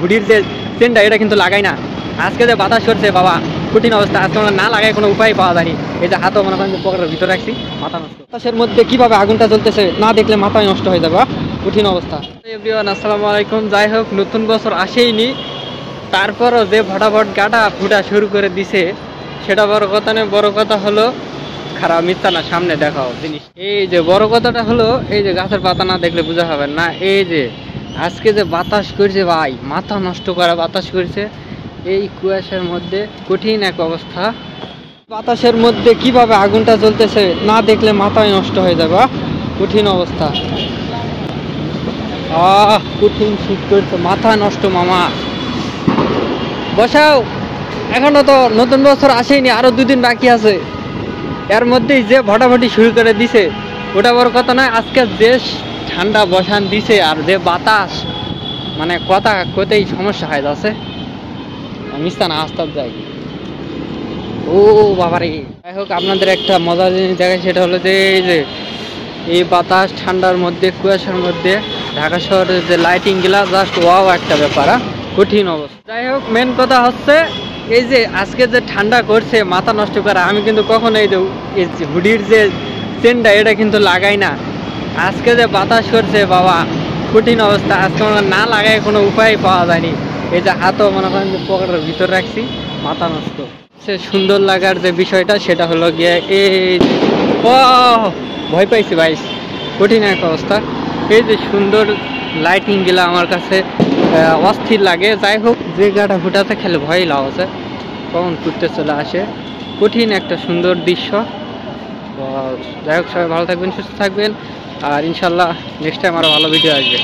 হুডির যে চেনটা এটা কিন্তু লাগাই না। আজকে যে বাতাস করছে বাবা, কঠিন অবস্থা। আজকে আমরা না লাগাই কোনো উপায় পাওয়া যায়নি। এই যে হাতও মনে করেন পকেটের ভিতরে রাখছি, মাথা নষ্ট। বাতাসের মধ্যে কিভাবে আগুনটা জ্বলতেছে না দেখলে মাথায় নষ্ট হয়ে যাবে, কঠিন অবস্থা। এভরিওয়ান আসসালামু আলাইকুম। যাই হোক, নতুন বছর আসেইনি, তারপরও যে ফটাফট গাটা ফুটা শুরু করে দিছে সেটা বড় কথা নয়। বড় কথা হলো খারাপ মিথ্যা না, সামনে দেখাও জিনিস। এই যে বড় কথাটা হলো, এই যে গাছের পাতা না দেখলে বোঝা হবে না। এই যে আজকে যে বাতাস করছে ভাই, মাথা নষ্ট করা বাতাস করছে এই কুয়াশার মধ্যে, কঠিন এক অবস্থা। বাতাসের মধ্যে কিভাবে আগুনটা জ্বলতেছে না দেখলে মাথায় নষ্ট হয়ে যাবে, কঠিন অবস্থা। কঠিন শীত করছে, মাথা নষ্ট মামা। বসাও, এখনো তো নতুন বছর আসেনি, আরো 2 দিন বাকি আছে। এর মধ্যেই যে ভটাভটি শুরু করে দিছে ওটা বড় কথা নয়। আজকে যে ঠান্ডা বসান দিছে আর যে বাতাস, মানে কথা কোথায় সমস্যা হয়ে যাচ্ছে। মিস্তা না আস্তাব যাই। ও বাবারে। যাই হোক, আপনাদের একটা মজার জিনিস দেখায়, সেটা হলো যে এই বাতাস ঠান্ডার মধ্যে, কুয়াশার মধ্যে ঢাকা শহরের যে লাইটিং গুলা, জাস্ট ওয়াও একটা ব্যাপার, কঠিন অবস্থা। যাই হোক, মেন কথা হচ্ছে এই যে আজকে যে ঠান্ডা করছে মাথা নষ্ট করা। আমি কিন্তু কখনো এই যে হুডির যে চেনটা এটা কিন্তু লাগাই না। আজকে যে বাতাস করছে বাবা, কঠিন অবস্থা। আজকে আমরা না লাগাই কোনো উপায় পাওয়া যায়নি। এই যে হাতও মনে করেন যে পকেটের ভিতরে রাখছি, মাথা নষ্ট। সে সুন্দর লাগার যে বিষয়টা সেটা হলো গিয়ে এই, ও ভয় পাইছি ভাই, কঠিন একটা অবস্থা। এই যে সুন্দর লাইটিং গুলা আমার কাছে অস্থির লাগে। যাই হোক, যে গাটা ফুটাতে খেলে ভয় লাগছে, কখন ফুটতে চলে আসে, কঠিন একটা সুন্দর দৃশ্য। যাই হোক, সবাই ভালো থাকবেন, সুস্থ থাকবেন, আর ইনশাল্লাহ নেক্সট টাইম আরো ভালো ভিডিও আসবে।